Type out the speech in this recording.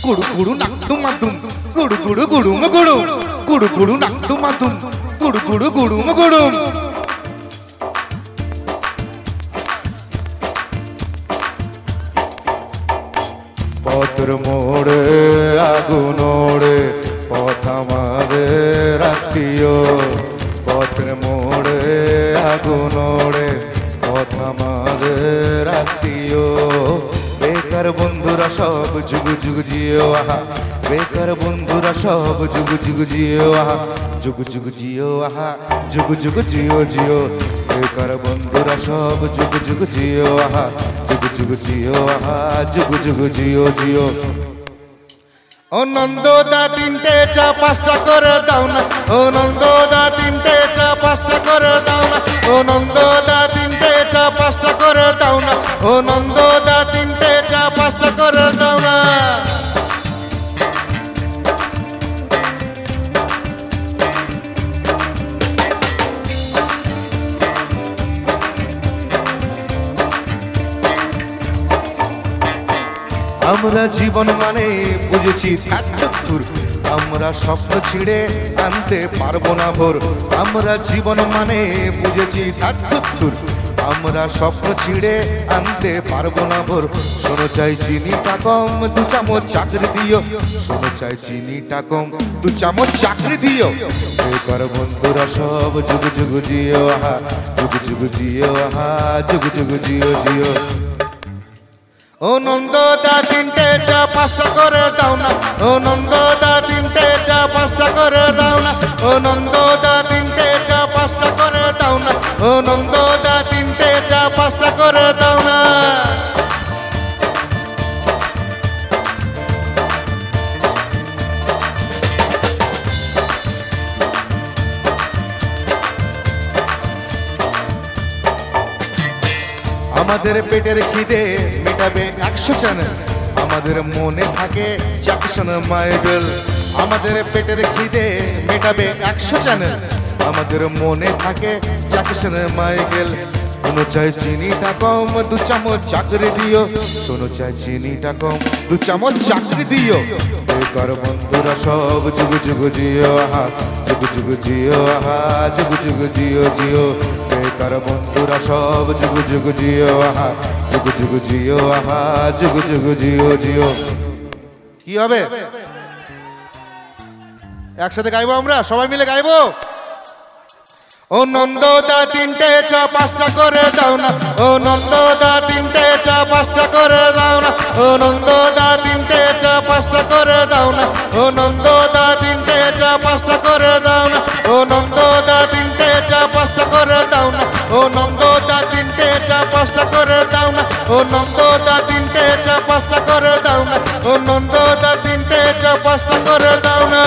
কুড়ু কুড়ু নাকদু মাদুম কুড়ু কুড়ু গুড়ুম গুড়ুম কুড়ু কুড়ু নাকদু মাদুম কুড়ু কুড়ু গুড়ুম গুড়ুম পথর মোড়ে আগুন ওড়ে পথ আমাদের আত্মীয় পথের মোড়ে আগুন ওড়ে পথ আমাদের আত্মীয় বেকার বন্ধুরা সব যুগ যুগ জিও আহা বেকার বন্ধুরা সব যুগ যুগ জিও আহা যুগ যুগ জিও আহা যুগ যুগ জিও জিও বেকার বন্ধুরা সব যুগ যুগ জিও আহা যুগ যুগ জিও আহা যুগ যুগ জিও জিও ও নন্দদা তিনটে চা পাঁচটা করে দাও না ও নন্দদা তিনটে চা পাঁচটা করে দাও না ও নন্দদা তিনটে চা পাঁচটা করে দাও না ও নন্দদা তিনটে চা পাঁচটা করে দাও না আমরা জীবন মানে বুঝেছি ঠাকুর আমরা স্বপ্ন ছিঁড়ে আনতে পারবো না ভোর আমরা জীবন মানে বুঝেছি ঠাকুর আমরা স্বপ্ন ছিঁড়ে আনতে পারবো না ভোর শোনো চাই চিনিটা কম দু চামচ চাকরি দিও শোনো চাই চিনিটা কম দু চামচ চাকরি দিও বেকার বন্ধুরা সব যুগ যুগ জিও আহা যুগ যুগ জিও আহা যুগ যুগ জিও জিও ও নন্দদা তিনটে চা পাঁচটা করে দাও না ও নন্দদা তিনটে চা পাঁচটা করে দাও না ও নন্দদা তিনটে চা পাঁচটা করে দাও না ও নন্দদা তিনটে চা পাঁচটা করে দাও না আমাদের পেটের খিদে মেটাবে 100 চ্যানেল আমাদের মনে থাকে জ্যাকসন মাইকেল আমাদের পেটের খিদে মেটাবে 100 চ্যানেল আমাদের মনে থাকে জ্যাকসন মাইকেল শোনো চাই চিনিটা কম দু চামচ চাকরি দিও শোনো চাই চিনিটা কম দু চামচ চাকরি দিও বেকার বন্ধুরা সব যুগ যুগ জিও আহা যুগ যুগ জিও আহা যুগ যুগ জিও জিও বেকার বন্ধুরা সব যুগ যুগ জিও আহা যুগ যুগ জিও আহা যুগ যুগ জিও জিও কি হবে একসাথে গাইবো আমরা সবাই মিলে গাইবো ও নন্দদা তিনটে চা পাঁচটা করে দাও না ও নন্দদা তিনটে চা পাঁচটা করে দাও না ও নন্দদা তিনটে চা পাঁচটা করে দাও না ও নন্দদা তিনটে চা পাঁচটা করে দাও না ও নন্দদা তিনটে চা পাঁচটা করে দাও না ও নন্দদা তিনটে চা পাঁচটা করে দাও না ও নন্দদা তিনটে চা পাঁচটা করে দাও না ও নন্দদা তিনটে চা পাঁচটা করে দাও না